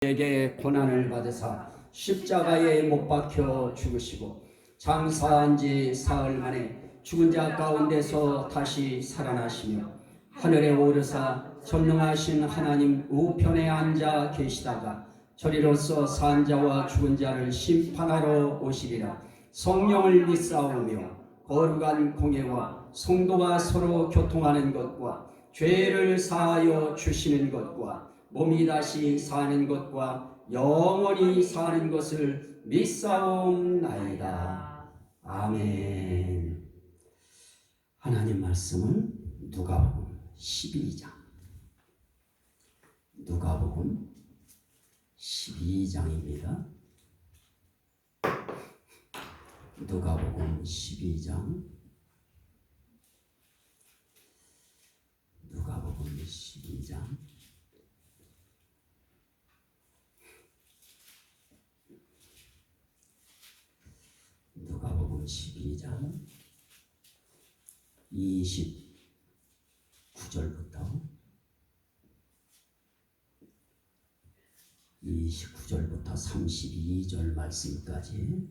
에게 고난을 받으사 십자가에 못 박혀 죽으시고 장사한 지 사흘 만에 죽은 자 가운데서 다시 살아나시며 하늘에 오르사 전능하신 하나님 우편에 앉아 계시다가 저리로서 산 자와 죽은 자를 심판하러 오시리라. 성령을 믿사오며 거룩한 공예와 성도가 서로 교통하는 것과 죄를 사하여 주시는 것과 몸이 다시 사는 것과 영원히 사는 것을 믿사옵나이다. 아멘. 하나님 말씀은 누가복음 12장. 누가복음 12장입니다. 누가복음 12장. 누가복음 12장. 누가복음 12장 29절부터 32절 말씀까지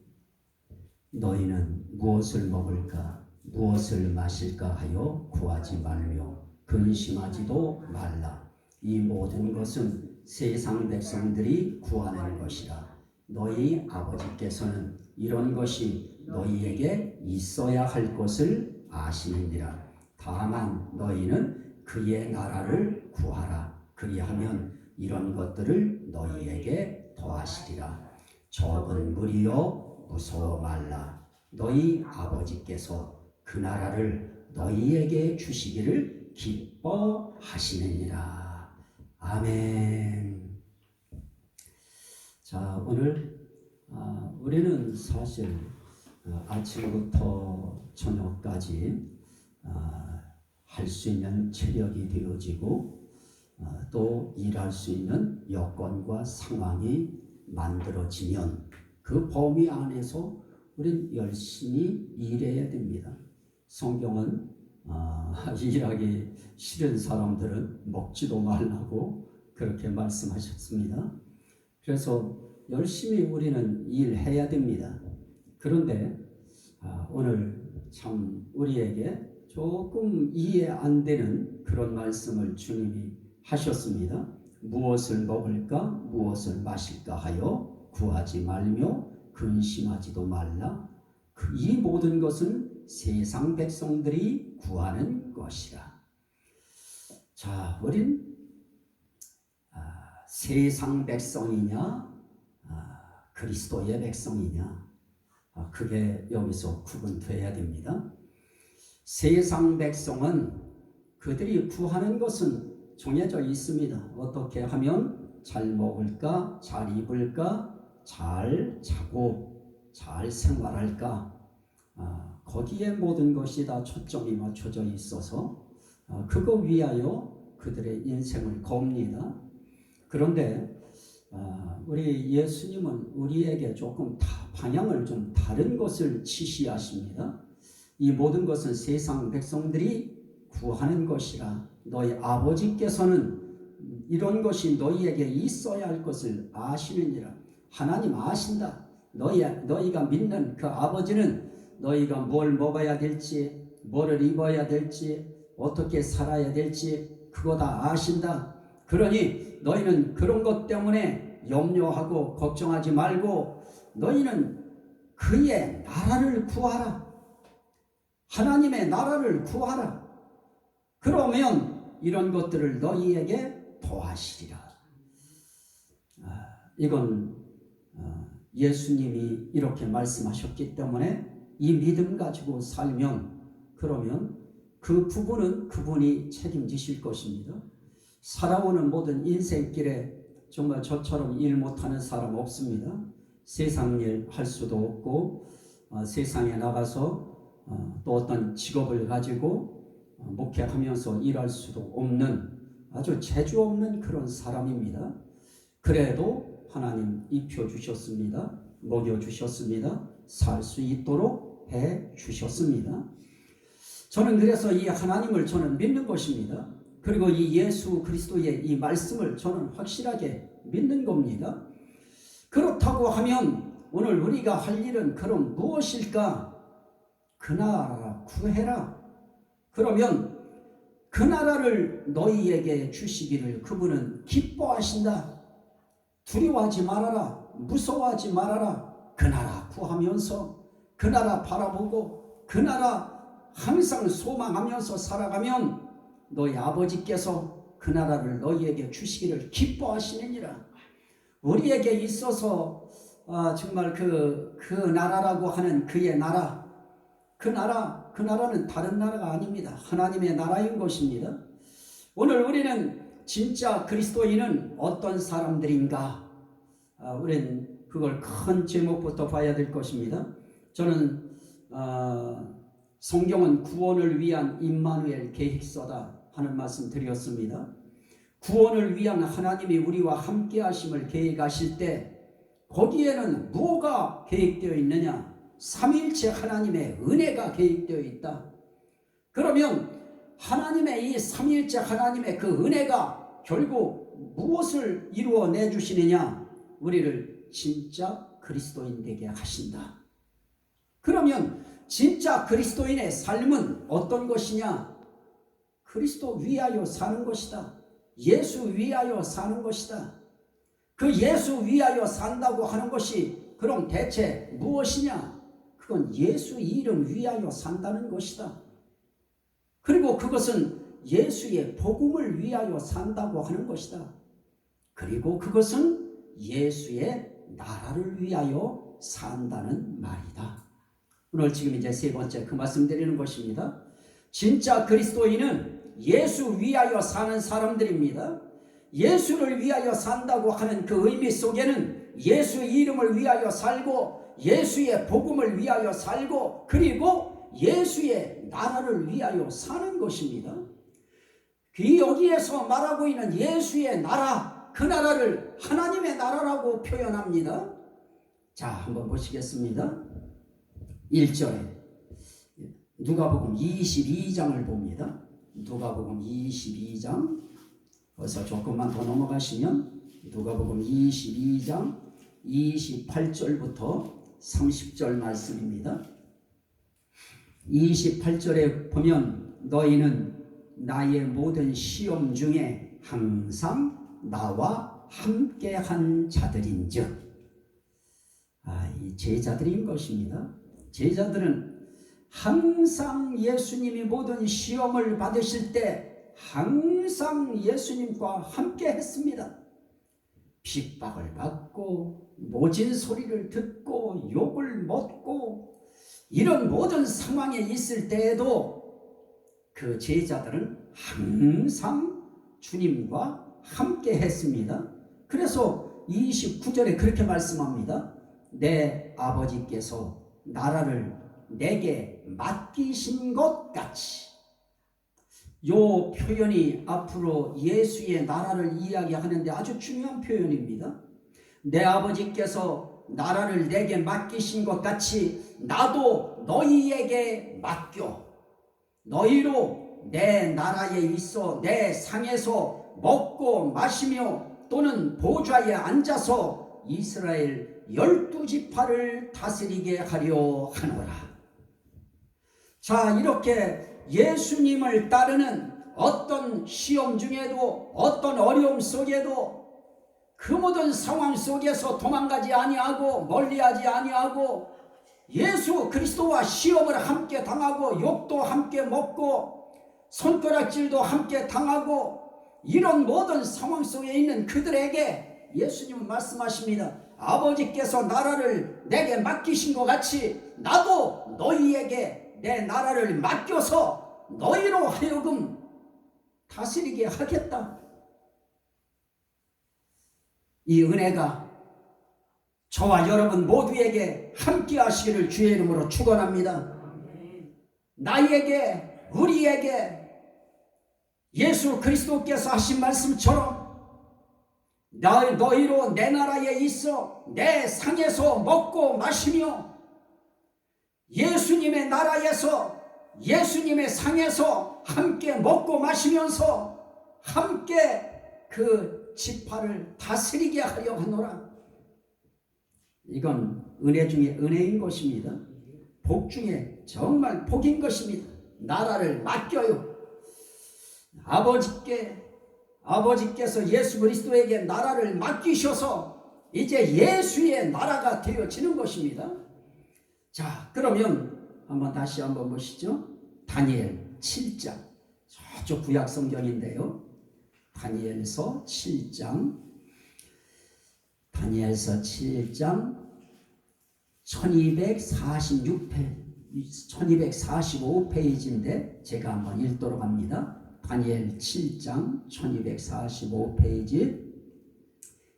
너희는 무엇을 먹을까 무엇을 마실까 하여 구하지 말며 근심하지도 말라. 이 모든 것은 세상 백성들이 구하는 것이라. 너희 아버지께서는 이런 것이 너희에게 있어야 할 것을 아시느니라. 다만 너희는 그의 나라를 구하라. 그리하면 이런 것들을 너희에게 더하시리라. 적은 무리여 무서워 말라. 너희 아버지께서 그 나라를 너희에게 주시기를 기뻐하시느니라. 아멘. 자, 오늘 우리는 사실 아침부터 저녁까지 할 수 있는 체력이 되어지고 또 일할 수 있는 여건과 상황이 만들어지면 그 범위 안에서 우린 열심히 일해야 됩니다. 성경은 일하기 싫은 사람들은 먹지도 말라고 그렇게 말씀하셨습니다. 그래서 열심히 우리는 일해야 됩니다. 그런데 오늘 참 우리에게 조금 이해 안 되는 그런 말씀을 주님이 하셨습니다. 무엇을 먹을까 무엇을 마실까 하여 구하지 말며 근심하지도 말라. 이 모든 것은 세상 백성들이 구하는 것이라. 자, 우린 세상 백성이냐 그리스도의 백성이냐 그게 여기서 구분돼야 됩니다. 세상 백성은 그들이 구하는 것은 정해져 있습니다. 어떻게 하면 잘 먹을까 잘 입을까 잘 자고 잘 생활할까 거기에 모든 것이 다 초점이 맞춰져 있어서 그거 위하여 그들의 인생을 겁니다. 그런데 우리 예수님은 우리에게 조금 방향을 좀 다른 것을 지시하십니다. 이 모든 것은 세상 백성들이 구하는 것이라. 너희 아버지께서는 이런 것이 너희에게 있어야 할 것을 아시느니라. 하나님 아신다. 너희가 믿는 그 아버지는 너희가 뭘 먹어야 될지 뭐를 입어야 될지 어떻게 살아야 될지 그거 다 아신다. 그러니 너희는 그런 것 때문에 염려하고 걱정하지 말고 너희는 그의 나라를 구하라. 하나님의 나라를 구하라. 그러면 이런 것들을 너희에게 더하시리라. 이건 예수님이 이렇게 말씀하셨기 때문에 이 믿음 가지고 살면 그러면 그 부분은 그분이 책임지실 것입니다. 살아오는 모든 인생길에 정말 저처럼 일 못하는 사람 없습니다. 세상 일 할 수도 없고 세상에 나가서 또 어떤 직업을 가지고 목회하면서 일할 수도 없는 아주 재주 없는 그런 사람입니다. 그래도 하나님 입혀주셨습니다. 먹여주셨습니다. 살 수 있도록 해주셨습니다. 저는 그래서 이 하나님을 저는 믿는 것입니다. 그리고 이 예수 그리스도의 이 말씀을 저는 확실하게 믿는 겁니다. 그렇다고 하면 오늘 우리가 할 일은 그럼 무엇일까? 그 나라 구해라. 그러면 그 나라를 너희에게 주시기를 그분은 기뻐하신다. 두려워하지 말아라. 무서워하지 말아라. 그 나라 구하면서 그 나라 바라보고 그 나라 항상 소망하면서 살아가면 너희 아버지께서 그 나라를 너희에게 주시기를 기뻐하시느니라. 우리에게 있어서 정말 그 나라라고 하는 그의 나라, 그 나라는 다른 나라가 아닙니다. 하나님의 나라인 것입니다. 오늘 우리는 진짜 그리스도인은 어떤 사람들인가? 우리는 그걸 큰 제목부터 봐야 될 것입니다. 저는 성경은 구원을 위한 임마누엘 계획서다 하는 말씀 드렸습니다. 구원을 위한 하나님이 우리와 함께 하심을 계획하실 때 거기에는 뭐가 계획되어 있느냐? 삼위일체 하나님의 은혜가 계획되어 있다. 그러면 하나님의 이 삼위일체 하나님의 그 은혜가 결국 무엇을 이루어내 주시느냐? 우리를 진짜 그리스도인 되게 하신다. 그러면 진짜 그리스도인의 삶은 어떤 것이냐? 그리스도 위하여 사는 것이다. 예수 위하여 사는 것이다. 그 예수 위하여 산다고 하는 것이 그럼 대체 무엇이냐? 그건 예수 이름 위하여 산다는 것이다. 그리고 그것은 예수의 복음을 위하여 산다고 하는 것이다. 그리고 그것은 예수의 나라를 위하여 산다는 말이다. 오늘 지금 이제 세 번째 그 말씀 드리는 것입니다. 진짜 그리스도인은 예수 위하여 사는 사람들입니다. 예수를 위하여 산다고 하는 그 의미 속에는 예수 이름을 위하여 살고 예수의 복음을 위하여 살고 그리고 예수의 나라를 위하여 사는 것입니다. 여기에서 말하고 있는 예수의 나라, 그 나라를 하나님의 나라라고 표현합니다. 자, 한번 보시겠습니다. 1절에 누가복음 22장을 봅니다. 누가복음 22장 어서 조금만 더 넘어가시면 누가복음 22장 28절부터 30절 말씀입니다. 28절에 보면 너희는 나의 모든 시험 중에 항상 나와 함께한 자들인즉 이 제자들인 것입니다. 제자들은 항상 예수님이 모든 시험을 받으실 때 항상 예수님과 함께 했습니다. 핍박을 받고 모진 소리를 듣고 욕을 먹고 이런 모든 상황에 있을 때에도 그 제자들은 항상 주님과 함께 했습니다. 그래서 29절에 그렇게 말씀합니다. 내 아버지께서 나라를 내게 맡기신 것 같이. 요 표현이 앞으로 예수의 나라를 이야기하는데 아주 중요한 표현입니다. 내 아버지께서 나라를 내게 맡기신 것 같이 나도 너희에게 맡겨 너희로 내 나라에 있어 내 상에서 먹고 마시며 또는 보좌에 앉아서 이스라엘 12지파를 다스리게 하려 하노라. 자, 이렇게 예수님을 따르는 어떤 시험 중에도 어떤 어려움 속에도 그 모든 상황 속에서 도망가지 아니하고 멀리하지 아니하고 예수 그리스도와 시험을 함께 당하고 욕도 함께 먹고 손가락질도 함께 당하고 이런 모든 상황 속에 있는 그들에게 예수님은 말씀하십니다. 아버지께서 나라를 내게 맡기신 것 같이 나도 너희에게 내 나라를 맡겨서 너희로 하여금 다스리게 하겠다. 이 은혜가 저와 여러분 모두에게 함께 하시기를 주의 이름으로 축원합니다. 나에게 우리에게 예수 그리스도께서 하신 말씀처럼 너희로 내 나라에 있어 내 상에서 먹고 마시며 예수님의 나라에서 예수님의 상에서 함께 먹고 마시면서 함께 그 지파를 다스리게 하려 하노라. 이건 은혜 중에 은혜인 것입니다. 복 중에 정말 복인 것입니다. 나라를 맡겨요. 아버지께서 예수 그리스도에게 나라를 맡기셔서 이제 예수의 나라가 되어지는 것입니다. 자, 그러면 다시 한번 보시죠. 다니엘 7장, 저쪽 구약 성경인데요. 다니엘서 7장 1245페이지인데 제가 한번 읽도록 합니다. 다니엘 7장 1245페이지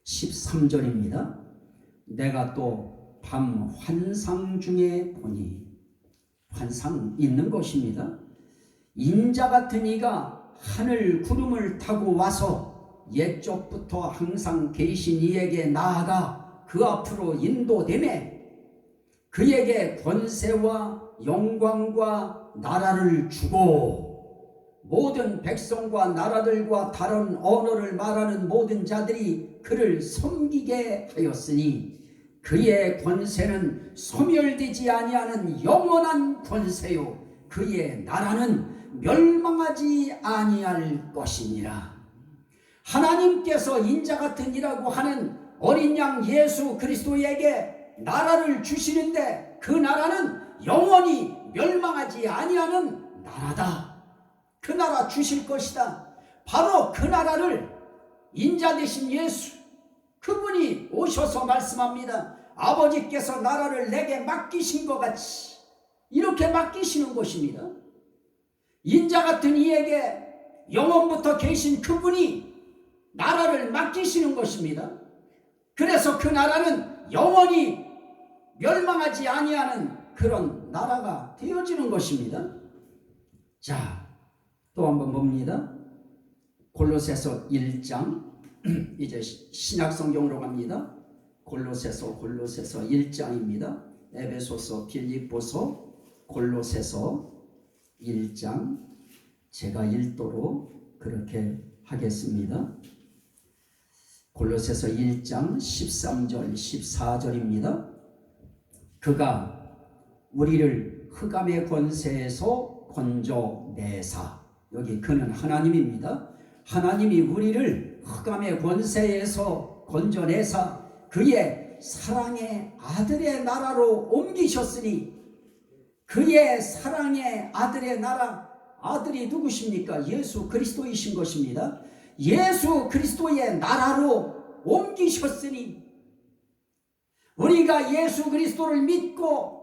13절입니다. 내가 또 밤 환상 중에 보니, 환상 있는 것입니다. 인자 같은 이가 하늘 구름을 타고 와서 옛적부터 항상 계신 이에게 나아가 그 앞으로 인도되매 그에게 권세와 영광과 나라를 주고 모든 백성과 나라들과 다른 언어를 말하는 모든 자들이 그를 섬기게 하였으니 그의 권세는 소멸되지 아니하는 영원한 권세요 그의 나라는 멸망하지 아니할 것이니라. 하나님께서 인자 같은 이라고 하는 어린 양 예수 그리스도에게 나라를 주시는데 그 나라는 영원히 멸망하지 아니하는 나라다. 그 나라 주실 것이다. 바로 그 나라를 인자 되신 예수 그분이 오셔서 말씀합니다. 아버지께서 나라를 내게 맡기신 것 같이 이렇게 맡기시는 것입니다. 인자 같은 이에게 영원부터 계신 그분이 나라를 맡기시는 것입니다. 그래서 그 나라는 영원히 멸망하지 아니하는 그런 나라가 되어지는 것입니다. 자, 또 한번 봅니다. 골로새서 1장 이제 신약 성경으로 갑니다. 골로새서 1장입니다. 에베소서, 빌립보서, 골로새서 1장 제가 읽도록 그렇게 하겠습니다. 골로새서 1장 13절 14절입니다. 그가 우리를 흑암의 권세에서 건져내사, 여기 그는 하나님입니다. 하나님이 우리를 흑암의 권세에서 건져내사 그의 사랑의 아들의 나라로 옮기셨으니, 그의 사랑의 아들의 나라, 아들이 누구십니까? 예수 그리스도이신 것입니다. 예수 그리스도의 나라로 옮기셨으니, 우리가 예수 그리스도를 믿고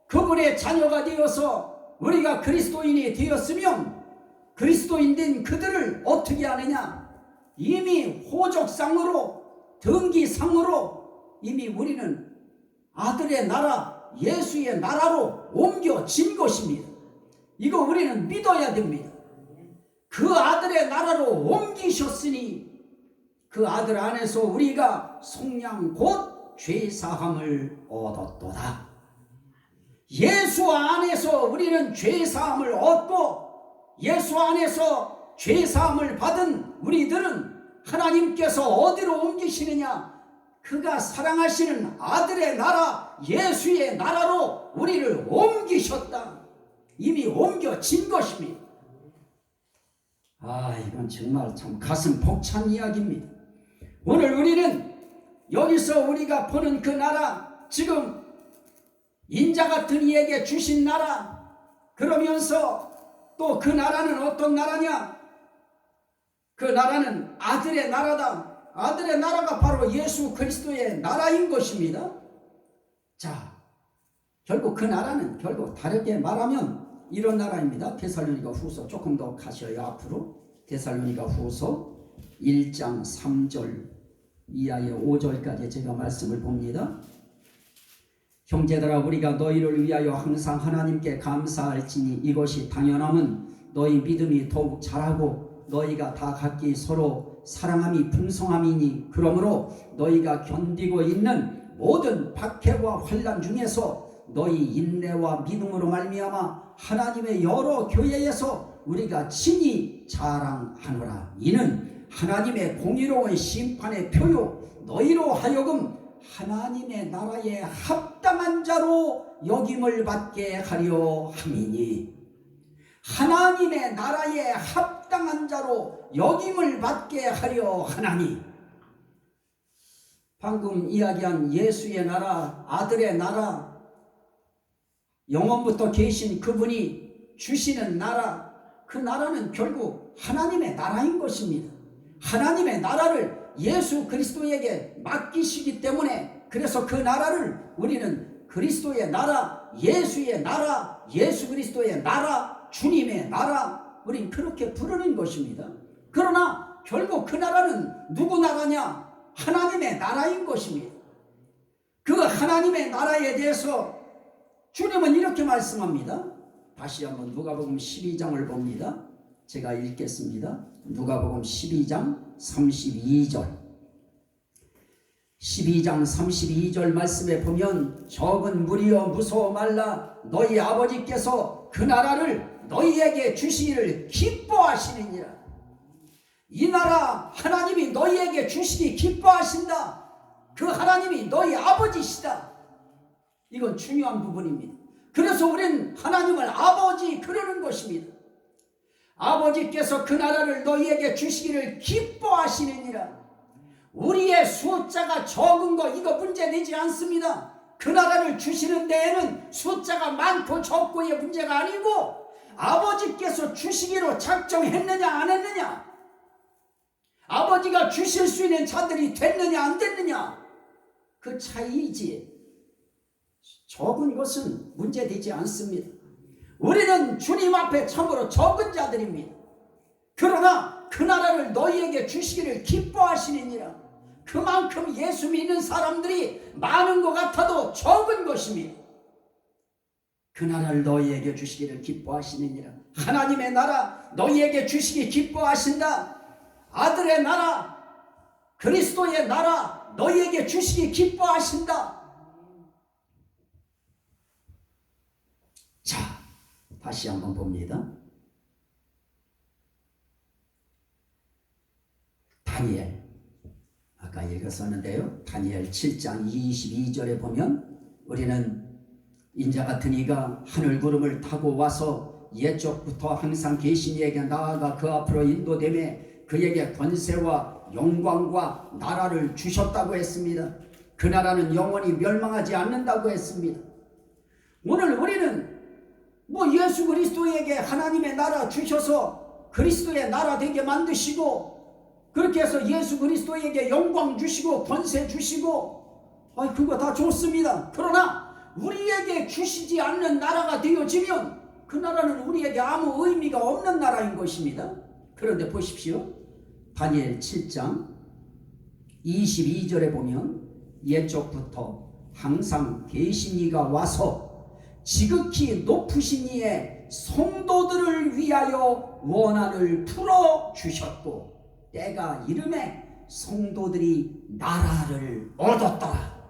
그분의 자녀가 되어서 우리가 그리스도인이 되었으면 그리스도인 된 그들을 어떻게 하느냐? 이미 호적상으로, 등기상으로 이미 우리는 아들의 나라, 예수의 나라로 옮겨진 것입니다. 이거 우리는 믿어야 됩니다. 그 아들의 나라로 옮기셨으니 그 아들 안에서 우리가 속량 곧 죄사함을 얻었도다. 예수 안에서 우리는 죄사함을 얻고 예수 안에서 죄사함을 받은 우리들은 하나님께서 어디로 옮기시느냐? 그가 사랑하시는 아들의 나라, 예수의 나라로 우리를 옮기셨다. 이미 옮겨진 것입니다. 이건 정말 참 가슴 벅찬 이야기입니다. 오늘 우리는 여기서 우리가 보는 그 나라, 지금 인자 같은 이에게 주신 나라, 그러면서 또 그 나라는 어떤 나라냐? 그 나라는 아들의 나라다. 아들의 나라가 바로 예수 그리스도의 나라인 것입니다. 자, 결국 그 나라는 결국 다르게 말하면 이런 나라입니다. 데살로니가 후서 조금 더 가셔요. 앞으로 데살로니가 후서 1장 3절 이하의 5절까지 제가 말씀을 봅니다. 형제들아, 우리가 너희를 위하여 항상 하나님께 감사할지니 이것이 당연함은 너희 믿음이 더욱 자라고 너희가 다 각기 서로 사랑함이 풍성함이니, 그러므로 너희가 견디고 있는 모든 박해와 환난 중에서 너희 인내와 믿음으로 말미암아 하나님의 여러 교회에서 우리가 친히 자랑하노라. 이는 하나님의 공의로운 심판의 표요 너희로 하여금 하나님의 나라에 합당한 자로 여김을 받게 하려 함이니 하나님의 나라에 합당한 자로 여김을 받게 하려 하나니 방금 이야기한 예수의 나라, 아들의 나라, 영원부터 계신 그분이 주시는 나라, 그 나라는 결국 하나님의 나라인 것입니다. 하나님의 나라를 예수 그리스도에게 맡기시기 때문에 그래서 그 나라를 우리는 그리스도의 나라, 예수의 나라, 예수 그리스도의 나라, 주님의 나라, 우린 그렇게 부르는 것입니다. 그러나 결국 그 나라는 누구 나라냐? 하나님의 나라인 것입니다. 그 하나님의 나라에 대해서 주님은 이렇게 말씀합니다. 다시 한번 누가복음 12장을 봅니다. 제가 읽겠습니다. 누가복음 12장 32절 12장 32절 말씀에 보면 적은 무리여 무서워 말라 너희 아버지께서 그 나라를 너희에게 주시기를 기뻐하시느니라. 이 나라 하나님이 너희에게 주시기 기뻐하신다. 그 하나님이 너희 아버지시다. 이건 중요한 부분입니다. 그래서 우리는 하나님을 아버지 그러는 것입니다. 아버지께서 그 나라를 너희에게 주시기를 기뻐하시느니라. 우리의 숫자가 적은 거 이거 문제되지 않습니다. 그 나라를 주시는 데에는 숫자가 많고 적고의 문제가 아니고 아버지께서 주시기로 작정했느냐 안 했느냐, 아버지가 주실 수 있는 자들이 됐느냐 안 됐느냐, 그 차이이지 적은 것은 문제되지 않습니다. 우리는 주님 앞에 참으로 적은 자들입니다. 그러나 그 나라를 너희에게 주시기를 기뻐하시느니라. 그만큼 예수 믿는 사람들이 많은 것 같아도 적은 것입니다. 그 나라를 너희에게 주시기를 기뻐하시느니라. 하나님의 나라 너희에게 주시기 기뻐하신다. 아들의 나라 그리스도의 나라 너희에게 주시기 기뻐하신다. 자, 다시 한번 봅니다. 다니엘, 아까 읽었었는데요. 다니엘 7장 22절에 보면 우리는 인자 같은 이가 하늘 구름을 타고 와서 옛적부터 항상 계신 이에게 나아가 그 앞으로 인도되매 그에게 권세와 영광과 나라를 주셨다고 했습니다. 그 나라는 영원히 멸망하지 않는다고 했습니다. 오늘 우리는 예수 그리스도에게 하나님의 나라 주셔서 그리스도의 나라 되게 만드시고 그렇게 해서 예수 그리스도에게 영광 주시고 권세 주시고 그거 다 좋습니다. 그러나 우리에게 주시지 않는 나라가 되어지면 그 나라는 우리에게 아무 의미가 없는 나라인 것입니다. 그런데 보십시오. 다니엘 7장 22절에 보면 옛적부터 항상 계신 이가 와서 지극히 높으신 이의 성도들을 위하여 원한을 풀어주셨고 때가 이름에 성도들이 나라를 얻었더라.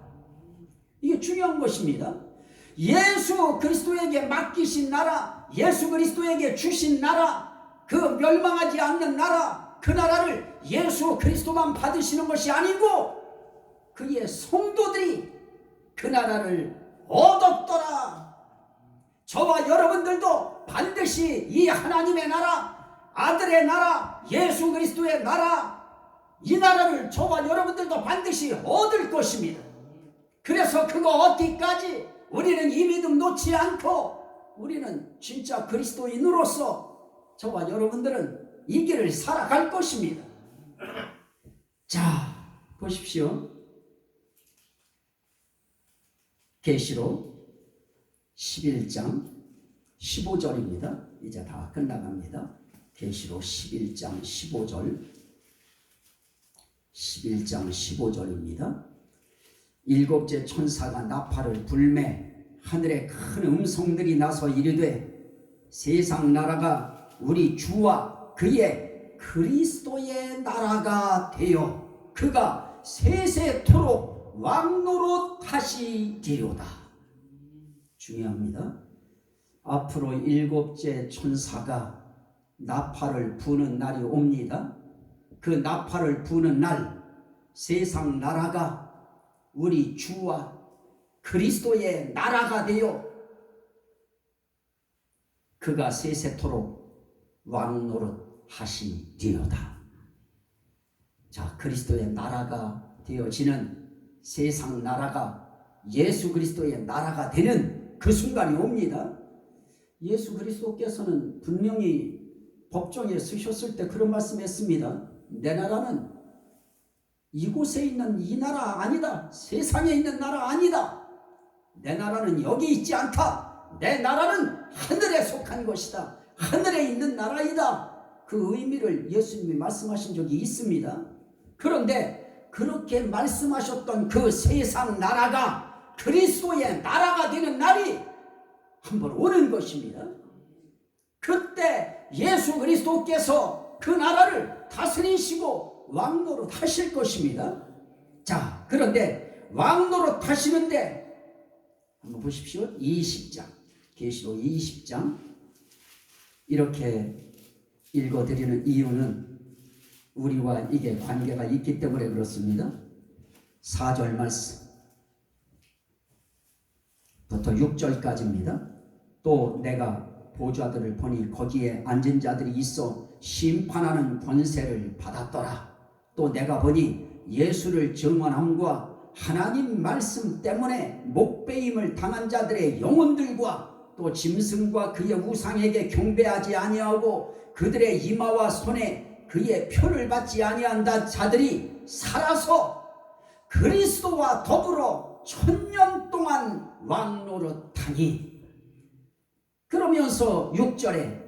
이게 중요한 것입니다. 예수 그리스도에게 맡기신 나라, 예수 그리스도에게 주신 나라, 그 멸망하지 않는 나라, 그 나라를 예수 그리스도만 받으시는 것이 아니고 그의 성도들이 그 나라를 얻었더라. 저와 여러분들도 반드시 이 하나님의 나라, 아들의 나라, 예수 그리스도의 나라, 이 나라를 저와 여러분들도 반드시 얻을 것입니다. 그래서 그거 얻기까지 우리는 이 믿음 놓지 않고 우리는 진짜 그리스도인으로서 저와 여러분들은 이 길을 살아갈 것입니다. 자, 보십시오. 계시록 11장 15절입니다. 이제 다 끝나갑니다. 계시록 11장 15절 11장 15절입니다. 일곱째 천사가 나팔을 불매 하늘에 큰 음성들이 나서 이르되 세상 나라가 우리 주와 그의 그리스도의 나라가 되어 그가 세세토록 왕노릇 하시리로다. 중요합니다. 앞으로 일곱째 천사가 나팔을 부는 날이 옵니다. 그 나팔을 부는 날 세상 나라가 우리 주와 그리스도의 나라가 되어 그가 세세토록 왕노릇 하시리로다. 자, 그리스도의 나라가 되어지는 세상 나라가 예수 그리스도의 나라가 되는 그 순간이 옵니다. 예수 그리스도께서는 분명히 법정에 서셨을 때 그런 말씀했습니다. 내 나라는 이곳에 있는 이 나라 아니다. 세상에 있는 나라 아니다. 내 나라는 여기 있지 않다. 내 나라는 하늘에 속한 것이다. 하늘에 있는 나라이다. 그 의미를 예수님이 말씀하신 적이 있습니다. 그런데 그렇게 말씀하셨던 그 세상 나라가 그리스도의 나라가 되는 날이 한번 오는 것입니다. 그때 예수 그리스도께서 그 나라를 다스리시고 왕노릇 하실 것입니다. 자, 그런데 왕노릇 하시는데 한번 보십시오. 20장, 계시록 20장 이렇게 읽어드리는 이유는 우리와 이게 관계가 있기 때문에 그렇습니다. 4절 말씀부터 6절까지입니다. 또 내가 보좌들을 보니 거기에 앉은 자들이 있어 심판하는 권세를 받았더라. 또 내가 보니 예수를 증언함과 하나님 말씀 때문에 목배임을 당한 자들의 영혼들과 또 짐승과 그의 우상에게 경배하지 아니하고 그들의 이마와 손에 그의 표를 받지 아니한 자들이 살아서 그리스도와 더불어 1000년 동안 왕노릇하니. 그러면서 6절에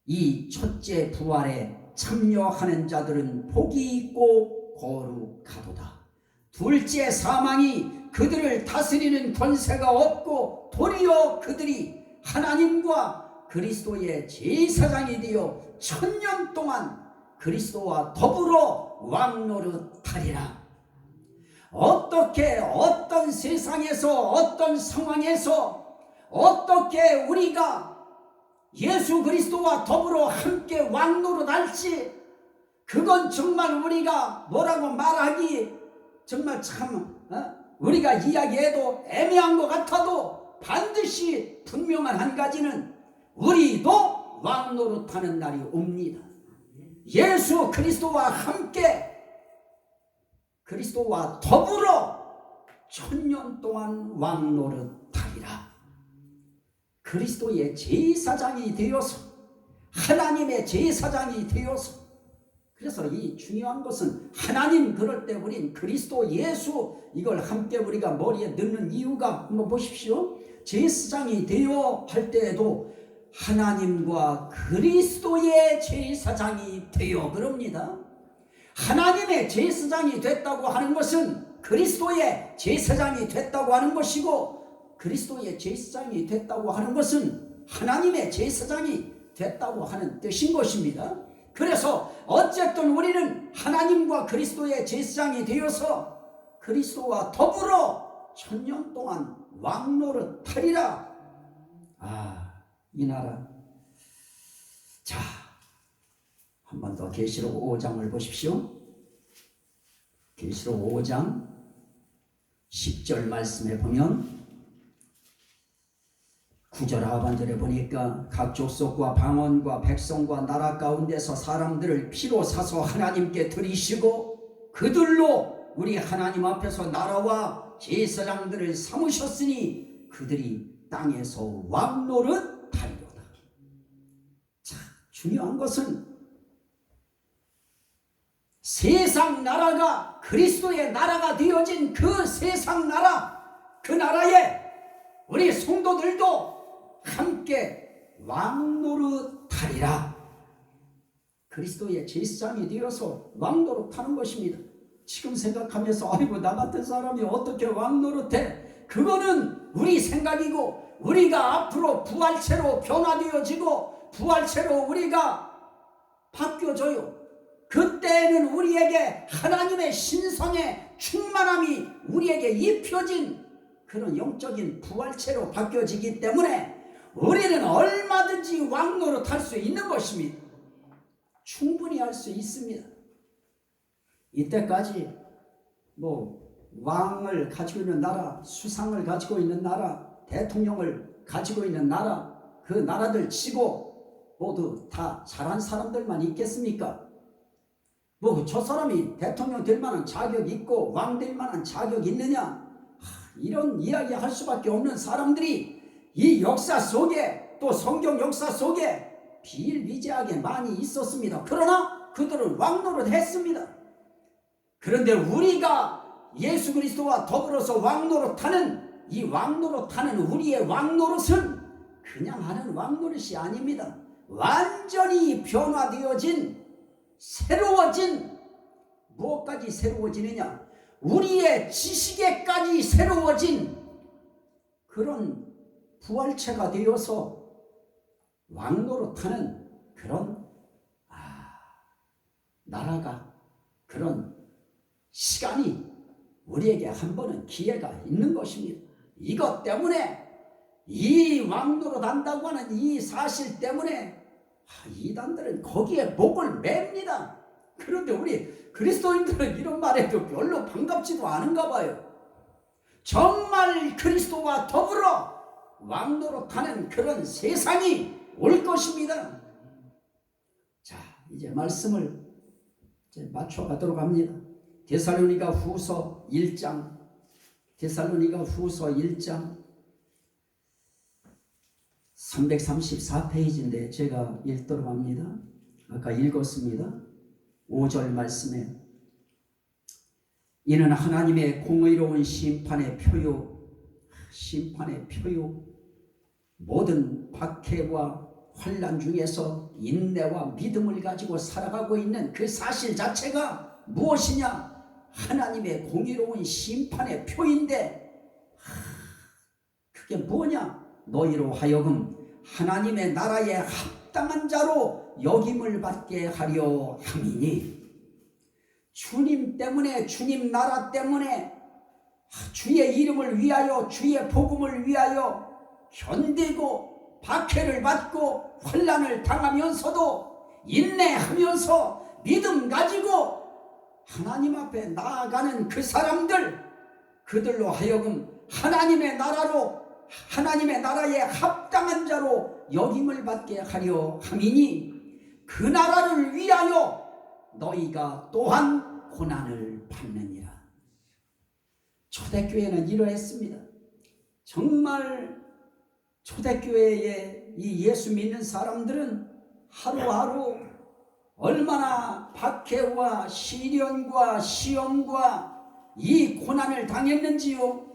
이 첫째 부활에 참여하는 자들은 복이 있고 거룩하도다. 둘째 사망이 그들을 다스리는 권세가 없고 도리어 그들이 하나님과 그리스도의 제사장이 되어 1000년 동안 그리스도와 더불어 왕노릇하리라. 어떻게 어떤 세상에서 어떤 상황에서 어떻게 우리가 예수 그리스도와 더불어 함께 왕노릇할지 그건 정말 우리가 뭐라고 말하기 정말 참 우리가 이야기해도 애매한 것 같아도 반드시 분명한 한 가지는 우리도 왕노릇하는 날이 옵니다. 예수 그리스도와 함께 그리스도와 더불어 1000년 동안 왕노릇하리라. 그리스도의 제사장이 되어서 하나님의 제사장이 되어서 그래서 이 중요한 것은 하나님 그럴 때 우린 그리스도 예수 이걸 함께 우리가 머리에 넣는 이유가 한번 보십시오. 제사장이 되어 할 때에도 하나님과 그리스도의 제사장이 되어 그럽니다. 하나님의 제사장이 됐다고 하는 것은 그리스도의 제사장이 됐다고 하는 것이고 그리스도의 제사장이 됐다고 하는 것은 하나님의 제사장이 됐다고 하는 뜻인 것입니다. 그래서 어쨌든 우리는 하나님과 그리스도의 제사장이 되어서 그리스도와 더불어 1000년 동안 왕노릇하리라. 이 나라. 자, 한 번 더 계시록 5장을 보십시오. 계시록 5장 10절 말씀에 보면 9절 하반절에 보니까 각 족속과 방언과 백성과 나라 가운데서 사람들을 피로 사서 하나님께 드리시고 그들로 우리 하나님 앞에서 나라와 제사장들을 삼으셨으니 그들이 땅에서 왕노릇하리로다. 자, 중요한 것은 세상 나라가 그리스도의 나라가 되어진 그 세상 나라, 그 나라에 우리 성도들도 함께 왕노릇하리라. 그리스도의 제사장이 되어서 왕노릇하는 것입니다. 지금 생각하면서 아이고 나 같은 사람이 어떻게 왕노릇해? 그거는 우리 생각이고 우리가 앞으로 부활체로 변화되어지고 부활체로 우리가 바뀌어져요. 그때는 우리에게 하나님의 신성의 충만함이 우리에게 입혀진 그런 영적인 부활체로 바뀌어지기 때문에 우리는 얼마든지 왕노릇할 수 있는 것입니다. 충분히 할 수 있습니다. 이때까지 왕을 가지고 있는 나라, 수상을 가지고 있는 나라, 대통령을 가지고 있는 나라, 그 나라들 치고 모두 다 잘한 사람들만 있겠습니까? 저 사람이 대통령 될 만한 자격이 있고 왕 될 만한 자격이 있느냐? 이런 이야기 할 수밖에 없는 사람들이 이 역사 속에, 또 성경 역사 속에 비일비재하게 많이 있었습니다. 그러나 그들은 왕노릇 했습니다. 그런데 우리가 예수 그리스도와 더불어서 왕노릇하는 이 왕노릇하는 우리의 왕노릇은 그냥 하는 왕노릇이 아닙니다. 완전히 변화되어진, 새로워진, 무엇까지 새로워지느냐? 우리의 지식에까지 새로워진 그런 부활체가 되어서 왕노릇하는 그런 나라가, 그런 시간이 우리에게 한 번은 기회가 있는 것입니다. 이것 때문에, 이 왕노릇 한다고 하는 이 사실 때문에 이단들은 거기에 목을 맵니다. 그런데 우리 그리스도인들은 이런 말해도 별로 반갑지도 않은가 봐요. 정말 그리스도와 더불어 왕노릇하는 그런 세상이 올 것입니다. 자, 이제 말씀을 맞춰가도록 합니다. 데살로니가 후서 1장, 데살로니가 후서 1장 334페이지인데 제가 읽도록 합니다. 아까 읽었습니다. 5절 말씀에 이는 하나님의 공의로운 심판의 표요, 모든 박해와 환난 중에서 인내와 믿음을 가지고 살아가고 있는 그 사실 자체가 무엇이냐? 하나님의 공의로운 심판의 표인데, 그게 뭐냐? 너희로 하여금 하나님의 나라에 합당한 자로 여김을 받게 하려 함이니, 주님 때문에, 주님 나라 때문에, 주의 이름을 위하여, 주의 복음을 위하여 견디고 박해를 받고 환난을 당하면서도 인내하면서 믿음 가지고 하나님 앞에 나아가는 그 사람들, 그들로 하여금 하나님의 나라로, 하나님의 나라에 합당한 자로 여김을 받게 하려 함이니 그 나라를 위하여 너희가 또한 고난을 받느니라. 초대교회는 이러했습니다. 정말 초대교회에 이 예수 믿는 사람들은 하루하루 얼마나 박해와 시련과 시험과 이 고난을 당했는지요.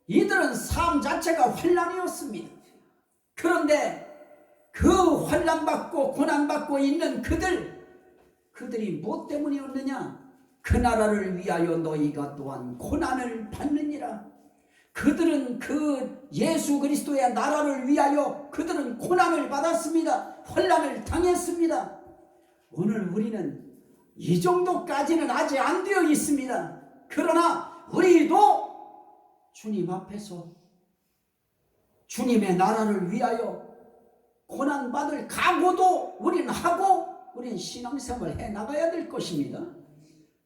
이들은 삶 자체가 환난이었습니다. 그런데 그 환난받고 고난받고 있는 그들이 무엇 때문이었느냐? 그 나라를 위하여 너희가 또한 고난을 받느니라. 그들은 그 예수 그리스도의 나라를 위하여 그들은 고난을 받았습니다. 환난을 당했습니다. 오늘 우리는 이 정도까지는 아직 안 되어 있습니다. 그러나 우리도 주님 앞에서 주님의 나라를 위하여 고난받을 각오도 우리는 하고 우리는 신앙생활을 해나가야 될 것입니다.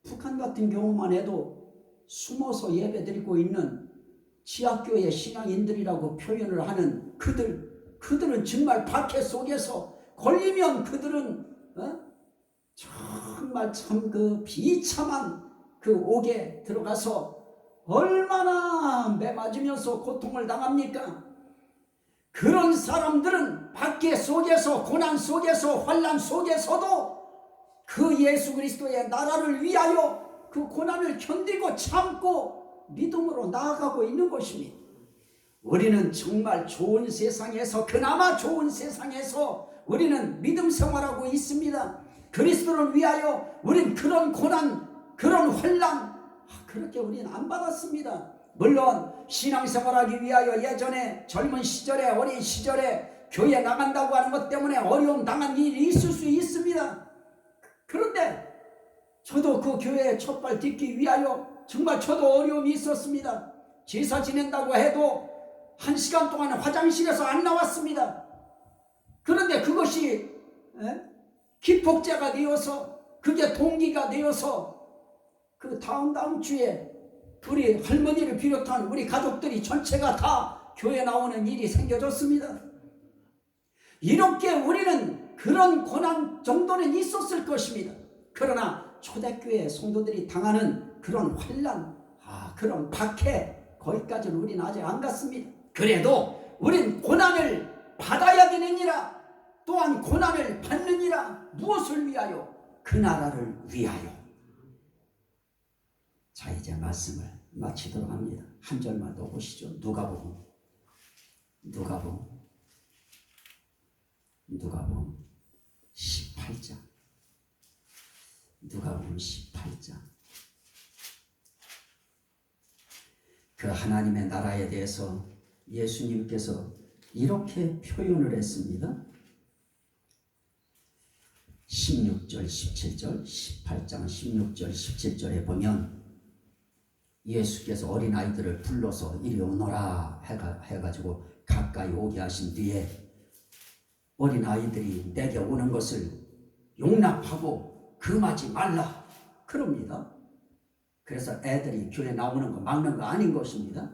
북한 같은 경우만 해도 숨어서 예배드리고 있는 지하교회 신앙인들이라고 표현을 하는 그들은 정말 박해 속에서 걸리면 그들은 정말 참 그 비참한 그 옥에 들어가서 얼마나 매맞으면서 고통을 당합니까? 그런 사람들은 박해 속에서, 고난 속에서, 환난 속에서도 그 예수 그리스도의 나라를 위하여 그 고난을 견디고 참고 믿음으로 나아가고 있는 것입니다. 우리는 정말 좋은 세상에서, 그나마 좋은 세상에서 우리는 믿음 생활하고 있습니다. 그리스도를 위하여 우린 그런 고난, 그런 환난 그렇게 우리는 안 받았습니다. 물론 신앙생활하기 위하여 예전에 젊은 시절에, 어린 시절에 교회 나간다고 하는 것 때문에 어려움 당한 일이 있을 수 있습니다. 그런데 저도 그 교회에 첫발 딛기 위하여 정말 저도 어려움이 있었습니다. 제사 지낸다고 해도 1시간 동안 화장실에서 안 나왔습니다. 그런데 그것이 기폭제가 되어서 그게 동기가 되어서 그 다음 주에 우리 할머니를 비롯한 우리 가족들이 전체가 다 교회 나오는 일이 생겨졌습니다. 이렇게 우리는 그런 고난 정도는 있었을 것입니다. 그러나 초대교회 성도들이 당하는 그런 환난, 그런 박해, 거기까지는 우리는 아직 안 갔습니다. 그래도 우린 고난을 받아야 되느니라, 또한 고난을 받느니라. 무엇을 위하여? 그 나라를 위하여. 자, 이제 말씀을 마치도록 합니다. 한 절만 더 보시죠. 누가복음 18장. 누가복음 18장. 그 하나님의 나라에 대해서 예수님께서 이렇게 표현을 했습니다. 16절, 17절, 18장 16절, 17절에 보면 예수께서 어린아이들을 불러서 이리 오너라 해가지고 가까이 오게 하신 뒤에 어린아이들이 내게 오는 것을 용납하고 금하지 말라 그럽니다. 그래서 애들이 교회 나오는 거 막는 거 아닌 것입니다.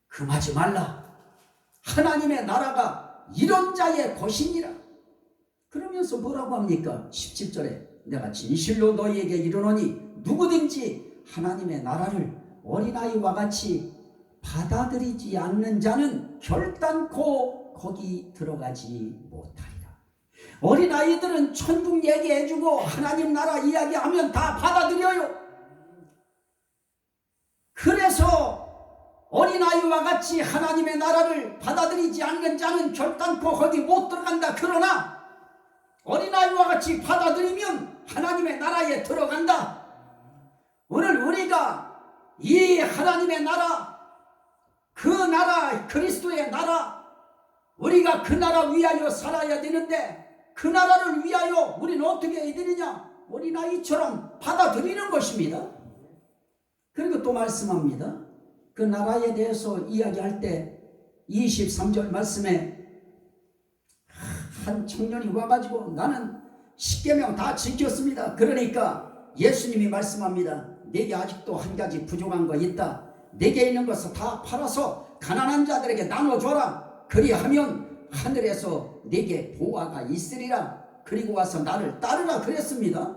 금하지 말라. 하나님의 나라가 이런 자의 것이니라. 그러면서 뭐라고 합니까? 17절에 내가 진실로 너희에게 이르노니 누구든지 하나님의 나라를 어린아이와 같이 받아들이지 않는 자는 결단코 거기 들어가지 못하리라. 어린아이들은 천국 얘기해주고 하나님 나라 이야기하면 다 받아들여요. 그래서 어린아이와 같이 하나님의 나라를 받아들이지 않는 자는 결단코 거기 못 들어간다. 그러나 어린아이와 같이 받아들이면 하나님의 나라에 들어간다. 오늘 우리가 이 하나님의 나라, 그 나라, 그리스도의 나라, 우리가 그 나라 위하여 살아야 되는데 그 나라를 위하여 우리는 어떻게 해야 되느냐? 어린아이처럼 받아들이는 것입니다. 그리고 또 말씀합니다. 그 나라에 대해서 이야기할 때 23절 말씀에 한 청년이 와가지고 나는 십계명 다 지켰습니다. 그러니까 예수님이 말씀합니다. 내게 아직도 한 가지 부족한 거 있다. 내게 있는 것을 다 팔아서 가난한 자들에게 나눠줘라. 그리하면 하늘에서 내게 보화가 있으리라. 그리고 와서 나를 따르라 그랬습니다.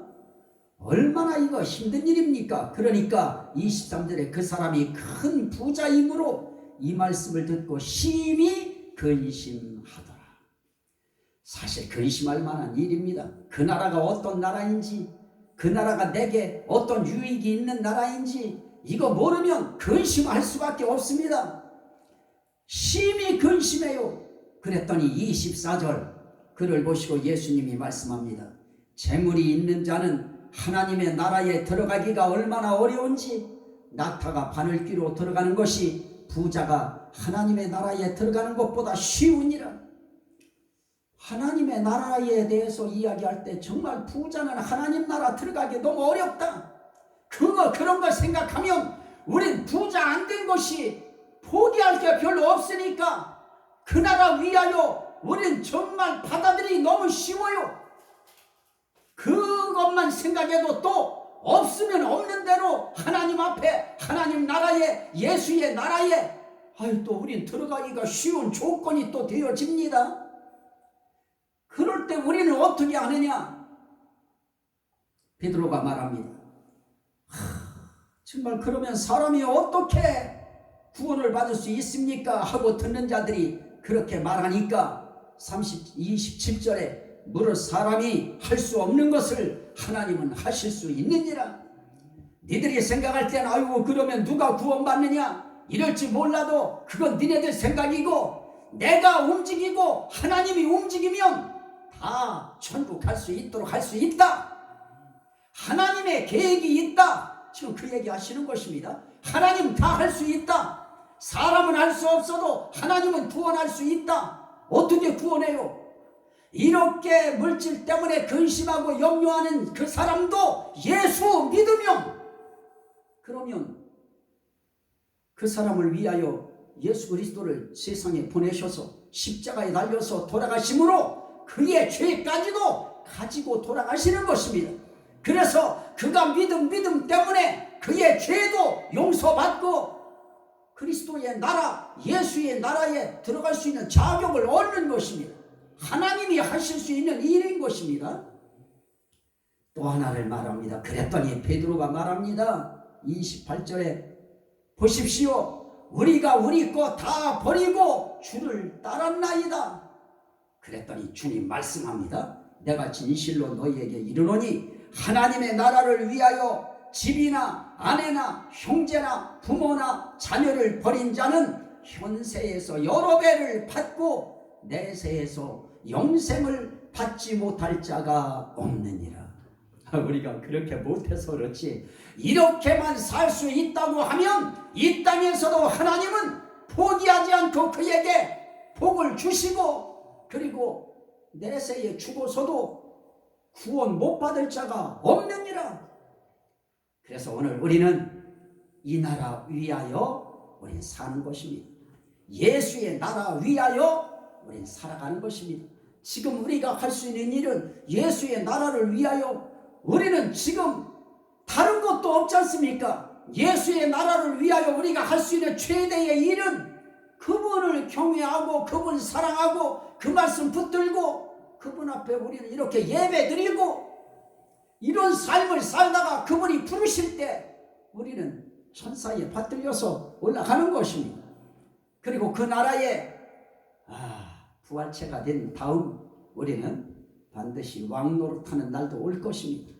얼마나 이거 힘든 일입니까? 그러니까 23절에 그 사람이 큰 부자이므로 이 말씀을 듣고 심히 근심하더라. 사실 근심할 만한 일입니다. 그 나라가 어떤 나라인지, 그 나라가 내게 어떤 유익이 있는 나라인지 이거 모르면 근심할 수밖에 없습니다. 심히 근심해요. 그랬더니 24절 그를 보시고 예수님이 말씀합니다. 재물이 있는 자는 하나님의 나라에 들어가기가 얼마나 어려운지, 낙타가 바늘귀로 들어가는 것이 부자가 하나님의 나라에 들어가는 것보다 쉬우니라. 하나님의 나라에 대해서 이야기할 때 정말 부자는 하나님 나라 들어가기 너무 어렵다. 그런 걸 생각하면 우린 부자 안 된 것이 포기할 게 별로 없으니까 그 나라 위하여 우린 정말 받아들이기 너무 쉬워요. 그것만 생각해도 또 없으면 없는 대로 하나님 앞에, 하나님 나라에, 예수의 나라에 또 우린 들어가기가 쉬운 조건이 또 되어집니다. 그럴 때 우리는 어떻게 하느냐? 베드로가 말합니다. 정말 그러면 사람이 어떻게 구원을 받을 수 있습니까? 하고 듣는 자들이 그렇게 말하니까 27절에 무릇 사람이 할 수 없는 것을 하나님은 하실 수 있느니라. 니들이 생각할 땐 아이고 그러면 누가 구원받느냐 이럴지 몰라도 그건 니네들 생각이고, 내가 움직이고 하나님이 움직이면 다 천국 갈 수 있도록 할 수 있다. 하나님의 계획이 있다. 지금 그 얘기 하시는 것입니다. 하나님 다 할 수 있다. 사람은 할 수 없어도 하나님은 구원할 수 있다. 어떻게 구원해요? 이렇게 물질 때문에 근심하고 염려하는 그 사람도 예수 믿으면, 그러면 그 사람을 위하여 예수 그리스도를 세상에 보내셔서 십자가에 달려서 돌아가심으로 그의 죄까지도 가지고 돌아가시는 것입니다. 그래서 그가 믿음 때문에 그의 죄도 용서받고 그리스도의 나라, 예수의 나라에 들어갈 수 있는 자격을 얻는 것입니다. 하나님이 하실 수 있는 일인 것입니다. 또 하나를 말합니다. 그랬더니 베드로가 말합니다. 28절에 보십시오. 우리가 우리 것 다 버리고 주를 따랐나이다. 그랬더니 주님 말씀합니다. 내가 진실로 너희에게 이르노니 하나님의 나라를 위하여 집이나 아내나 형제나 부모나 자녀를 버린 자는 현세에서 여러 배를 받고 내세에서 영생을 받지 못할 자가 없느니라. 우리가 그렇게 못해서 그렇지, 이렇게만 살 수 있다고 하면 이 땅에서도 하나님은 포기하지 않고 그에게 복을 주시고, 그리고 내세에 죽어서도 구원 못 받을 자가 없느니라. 그래서 오늘 우리는 이 나라 위하여 우리는 사는 것입니다. 예수의 나라 위하여 우리는 살아가는 것입니다. 지금 우리가 할 수 있는 일은 예수의 나라를 위하여, 우리는 지금 다른 것도 없지 않습니까? 예수의 나라를 위하여 우리가 할 수 있는 최대의 일은 그분을 경외하고 그분 사랑하고 그 말씀 붙들고 그분 앞에 우리는 이렇게 예배드리고 이런 삶을 살다가 그분이 부르실 때 우리는 천사에 받들려서 올라가는 것입니다. 그리고 그 나라에 부활체가 된 다음 우리는 반드시 왕노릇하는 날도 올 것입니다.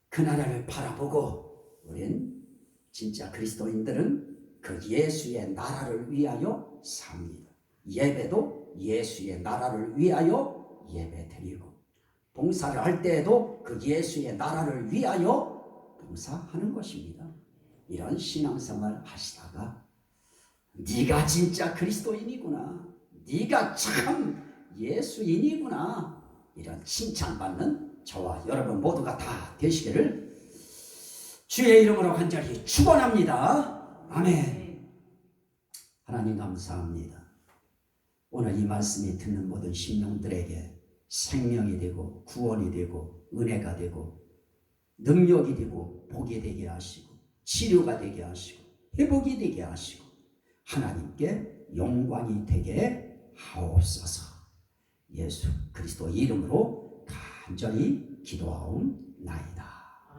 그 나라를 바라보고 우리는 진짜 그리스도인들은 그 예수의 나라를 위하여 삽니다. 예배도 예수의 나라를 위하여 예배드리고, 봉사를 할 때에도 그 예수의 나라를 위하여 봉사하는 것입니다. 이런 신앙생활 하시다가 네가 진짜 그리스도인이구나, 네가 참 예수인이구나, 이런 칭찬받는 저와 여러분 모두가 다 되시기를 주의 이름으로 간절히 축원합니다. 아멘. 하나님 감사합니다. 오늘 이 말씀이 듣는 모든 심령들에게 생명이 되고 구원이 되고 은혜가 되고 능력이 되고 복이 되게 하시고 치료가 되게 하시고 회복이 되게 하시고 하나님께 영광이 되게 하옵소서. 예수 그리스도 이름으로 간절히 기도하옵나이다.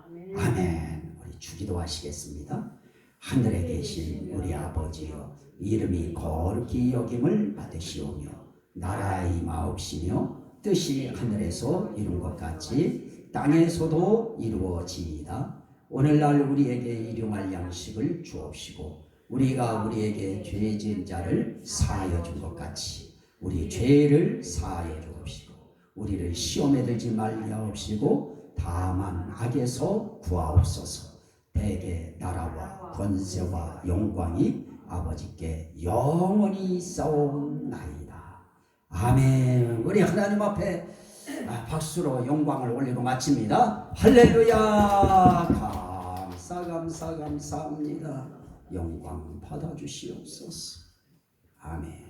아멘. 아멘. 우리 주기도하시겠습니다. 하늘에 계신 우리 아버지여, 이름이 거룩히 여김을 받으시오며 나라가 임하옵시며 뜻이 하늘에서 이룬 것 같이 땅에서도 이루어지이다. 오늘날 우리에게 일용할 양식을 주옵시고 우리가 우리에게 죄 지은 자를 사하여 준 것 같이 우리 죄를 사하여 주옵시고 우리를 시험에 들지 말게 하옵시고 다만 악에서 구하옵소서. 대개 나라와 권세와 영광이 아버지께 영원히 있사옵나이다. 아멘. 우리 하나님 앞에 박수로 영광을 올리고 마칩니다. 할렐루야. 감사합니다. 영광 받아주시옵소서. 아멘.